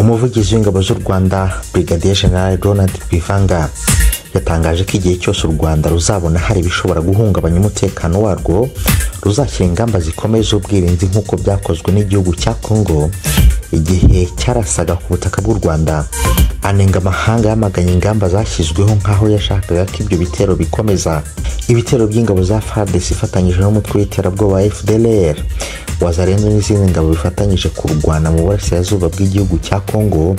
umuvugizi w'ingabo z'u Rwanda Brigadier General Rwanda yatangaje ko igihe cyose u Rwanda ruzabona hari ibishobora guhungabanya umutekano warwo ruzashyira ingamba zikomeye z'ubwirinzi nk'uko byakozwe n'igihugu cya Congo igihe cyarasaga ku butaka bw'u Rwanda. Anenga amahanga yamaganye ingamba zashyizweho nk'aho yashakaga ko ibyo bitero bikomeza. Ibitero by'ingabo za FARDC ifatanyije n'umutwe w'iterabwoba FDLR wazarendo n'izindi ngabo bifatanyije kurwana mu burasirazuba bw'igihugu cya Congo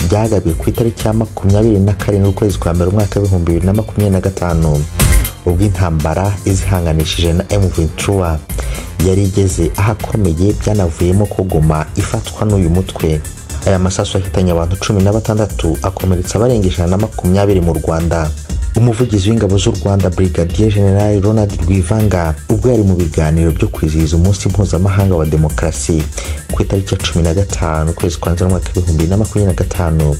byagabiwe ku itariki ya 27 ukwezi kwa mbere umwaka wa 2025 ubwo intambara izihanganishije na M23 yari igeze ahakomeye byanavuyemo ko Goma ifatwa n'uyu mutwe. Aya masasu yahitanye abantu 16 akomeretsa abarenga 120 mu Rwanda. Umuvugizi w'ingabo z'u Rwanda Brigadier General Rwanda ubwo yari mu biganiro byo kwizihiza umunsi mpuzamahanga wa demokarasi ku itariki ya 15 ukwezi kwa nzeri umwaka wa 2025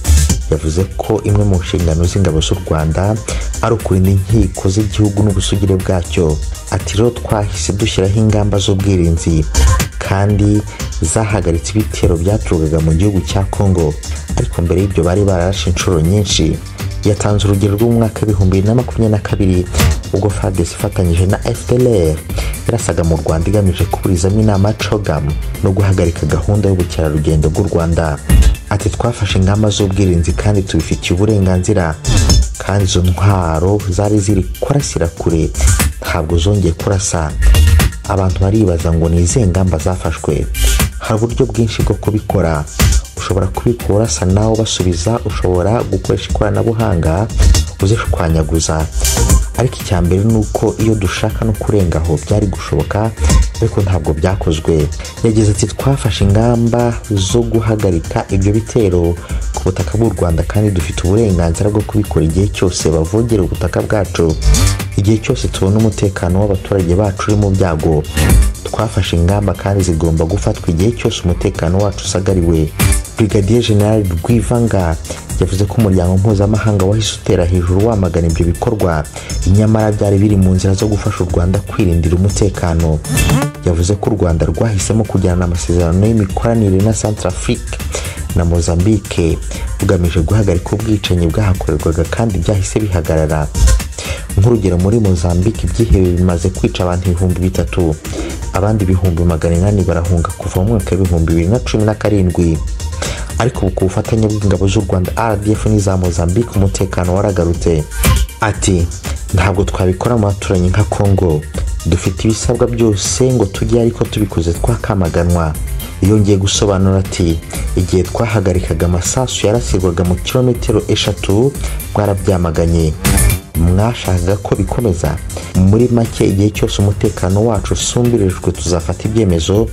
yavuze ko imwe mu nshingano z'ingabo z'u Rwanda ari ukurinda inkiko z'igihugu n'ubusugire bwacyo. Ati rero twahise dushyiraho ingamba z'ubwirinzi kandi zahagaritse ibitero byaturukaga mu gihugu cya Congo, ariko mbere y'ibyo bari bararashe inshuro nyinshi. Yatanze urugero rw'umwaka wa 2022 ubwo FARDC ifatanyije na FDLR yarasaga mu Rwanda igamije kuburizamo inama CHOGM no guhagarika gahunda y'ubukerarugendo bw'u Rwanda. Ati twafashe ingamba z'ubwirinzi kandi tubifitiye uburenganzira, kandi izo ntwaro zari ziri kurasira kure ntabwo zongeye kurasa. Abantu baribaza ngo ni izihe ngamba zafashwe. Hari uburyo bwinshi bwo kubikora. Ushobora kubikora sa nawe basubiza, ushobora gukoresha ikoranabuhanga uzishwanyaguza, ariko icyambere nuko iyo dushaka no kurengaho byari gushoboka ariko ntabwo byakozwe. Yagize ati twafashe ingamba zo guhagarika ibyo bitero ku butaka bw'u Rwanda kandi dufite uburenganzira bwo kubikora igihe cyose bavogera ubutaka bwacu, igihe cyose tubona umutekano w'abaturage bacu uri mu byago. Twafashe ingamba kandi zigomba gufatwa igihe cyose umutekano wacu usagariwe. Brigadier General Rwanda yavuze ko umuryango mpuzamahanga wahise utera hejuru wamagana ibyo bikorwa, inyamara byari biri mu nzira zo gufasha u Rwanda kwirindira umutekano. Yavuze ko u Rwanda rwahisemo kugirana amasezerano y'imikoranire na Centrafrique na Mozambique bugamije guhagarika ubwicanyi bwahakorerwaga kandi byahise bihagarara. Nk'urugero muri Mozambique ibyihebe bimaze kwica abantu 3,000, abandi 800 barahunga kuva mu mwaka wa 2017. Ariko ku bufatanye bw'ingabo z'u Rwanda RDF n'iza Mozambique umutekano waragarutse. Ati ntabwo twabikora mu baturanyi nka Congo, dufite ibisabwa byose ngo tujye, ariko tubikoze twakamaganwa. Yongeye gusobanura ati igihe twahagarikaga amasasu yarasirwaga mu kilometero 3 mwarabyamaganye, mwashakaga ko bikomeza. Muri make igihe cyose umutekano wacu usumbirijwe tuzafata ibyemezo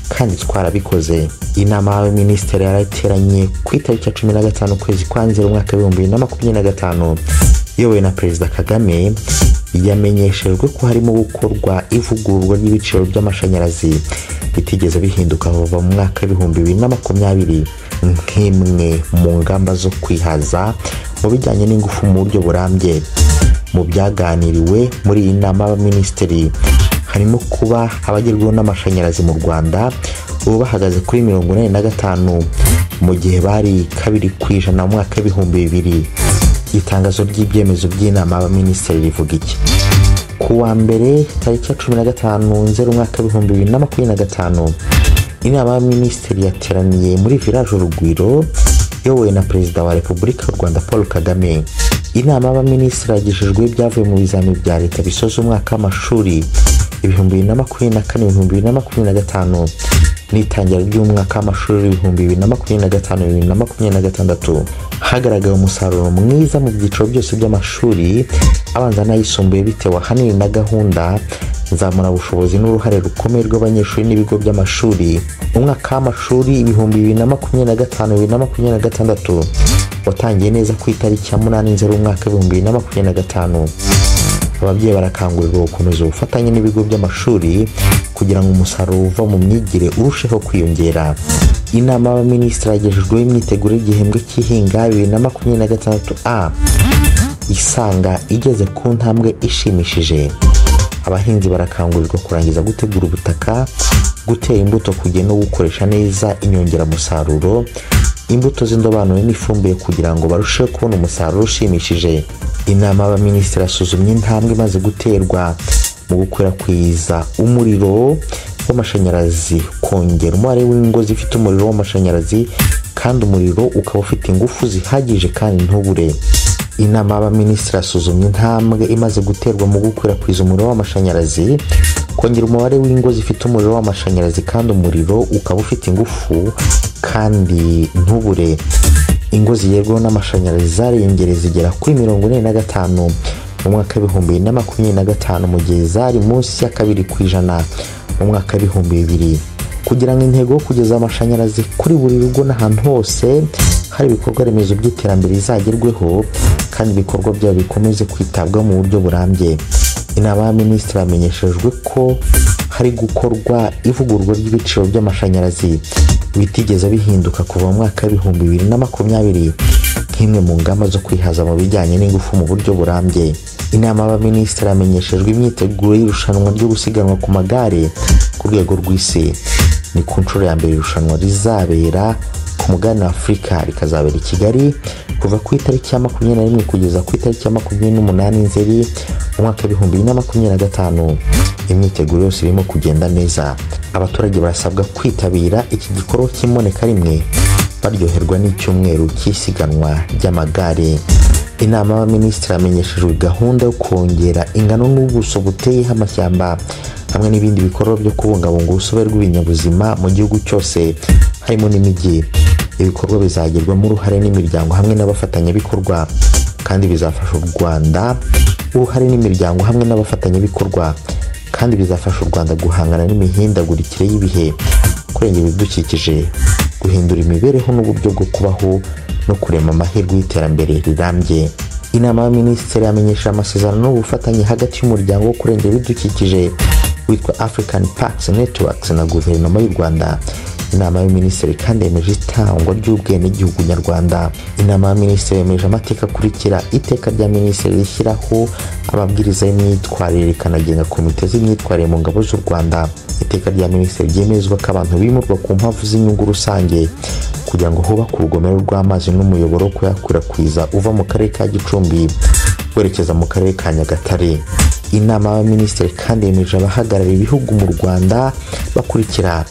kandi twarabikoze. Inama y'abaminisitiri yarateranye ku itariki ya 15 ukwezi kwa nzeri umwaka wa 2025 yowe na Perezida Kagame yamenyeshejwe ko harimo gukorwa ivugururwa ry'ibiciro by'amashanyarazi bitigeze bihinduka kuva mu mwaka wa 2020 nk'imwe mu ngamba zo kwihaza mu bijyanye n'ingufu mu buryo burambye. Mu byaganiriwe muri iyi nama y'abaminisitiri harimo kuba abagerwaho n'amashanyarazi mu Rwanda ubu bahagaze kuri 45 mu gihe bari 2% mu mwaka wa 2000. Itangazo ry'ibyemezo by'inama y'abaminisitiri rivuga iki? Ku wa mbere tariki ya 15 nzeri umwaka wa 2025 inama y'abaminisitiri yateraniye muri village Urugwiro yowe na Perezida wa Repubulika y'u Rwanda Paul Kagame. Inama y'abaminisitiri yagejejwe ibyavuye mu bizamini bya leta bisoza umwaka w'amashuri 2024-2025 n'itangira ry'umwaka w'amashuri 2025-2026. Hagaragaye umusaruro mwiza mu byiciro byose by'amashuri abanza n'ayisumbuye bitewe ahanini na gahunda nzamura ubushobozi n'uruhare rukomeye rw'abanyeshuri n'ibigo by'amashuri. Umwaka w'amashuri 2025-2026 watangiye neza ku itariki ya 8 nzeri umwaka wa 2025. Ababyeyi barakangurirwa gukomeza ubufatanye n'ibigo by'amashuri kugira ngo umusaruro uva mu myigire urusheho kwiyongera. Inama y'abaminisitiri yagejejweho imyiteguro y'igihembwe cy'ihinga 2026 isanga igeze ku ntambwe ishimishije. Abahinzi barakangurirwa kurangiza gutegura ubutaka, gutera imbuto kugiye no gukoresha neza inyongeramusaruro imbuto z'indobanure n'ifumbire kugira ngo barusheho kubona umusaruro ushimishije. Inama y'abaminisitiri yasuzumye intambwe imaze guterwa mu gukwirakwiza umuriro w'amashanyarazi, kongera umubare w'ingo zifite umuriro w'amashanyarazi kandi umuriro ukaba ufite ingufu zihagije kandi ntubure. Inama y'abaminisitiri yasuzumye intambwe imaze guterwa mu gukwirakwiza umuriro w'amashanyarazi, kongera umubare w'ingo zifite umuriro w'amashanyarazi kandi umuriro ukaba ufite ingufu kandi ntubure. Ingo zigerwaho n'amashanyarazi zariyongereye zigera kuri 45 mu mwaka w'2025 mu gihe zari munsi ya 2% mu mwaka w'2000. Kugira ngo intego yo kugeza amashanyarazi kuri buri rugo n'ahantu hose hari ibikorwa remezo by'iterambere bizagerweho kandi ibikorwa byabo bikomeze kwitabwaho mu buryo burambye. Inama y'abaminisitiri yamenyeshejwe ko hari gukorwa ivugururwa ry'ibiciro by'amashanyarazi bitigeze bihinduka kuva mu mwaka w'2020 nk'imwe mu ngamba zo kwihaza mu bijyanye n'ingufu mu buryo burambye. Inama y'abaminisitiri yamenyeshejwe imyiteguro y'irushanwa ryo gusiganwa ku magare ku rwego rw'isi. Ni ku nshuro ya mbere irushanwa rizabera ku mugabane wa Afurika, rikazabera i Kigali kuva ku itariki ya 21 kugeza ku itariki ya 28 Nzeri mu mwaka w'2025. Imyiteguro yose irimo kugenda neza. Abaturage barasabwa kwitabira iki gikorwa cy'imboneka rimwe baryoherwa n'icyumweru cy'isiganwa ry'amagare. Inama y'abaminisitiri yamenyeshejwe gahunda yo kongera ingano n'ubuso buteyeho amashyamba hamwe n'ibindi bikorwa byo kubungabunga urusobe rw'ibinyabuzima mu gihugu cyose harimo n'imijyi. Ibikorwa bizagerwamo uruhare n'imiryango hamwe n'abafatanyabikorwa kandi bizafasha u Rwanda guhangana n'imihindagurikire y'ibihe, kurengera ibidukikije, guhindura imibereho n'uburyo bwo kubaho no kurema amahirwe y'iterambere rirambye. Inama y'abaminisitiri yamenyesha amasezerano n'ubufatanye hagati y'umuryango wo kurengera ibidukikije witwa African Parks Networks na guverinoma y'u Rwanda. Inama y'abaminisitiri kandi yemeje itangwa ry'ubwenegihugu nyarwanda. Inama y'abaminisitiri yemeje amateka akurikira: iteka rya minisitiri rishyiraho amabwiriza y'imyitwarire rikanagenga komite z'imyitwarire mu ngabo z'u Rwanda. Iteka rya minisitiri ryemezwa ko abantu bimurwa ku mpamvu z'inyungu rusange kugira ngo hubakwe urugomero rw'amazi n'umuyoboro wo kuyakwirakwiza uva mu karere ka Gicumbi werekeza mu karere ka Nyagatare. Inama y'abaminisitiri kandi yemeje abahagarariye ibihugu mu Rwanda bakurikira: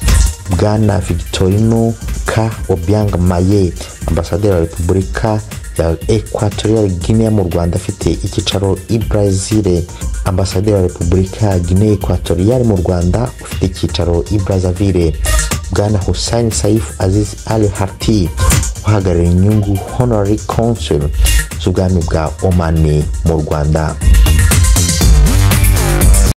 Bwana Victorino K. Obiang Maye, ambasaderi wa Repubulika ya Equatorial Guinea mu Rwanda afite icyicaro i Brazil, ambasaderi wa Repubulika ya Guinea Equatorial mu Rwanda ufite icyicaro i Brazzaville, Bwana Hussein Saif Aziz Al Harti uhagarariye inyungu Honorary Consul z'ubwami bwa Oman mu Rwanda.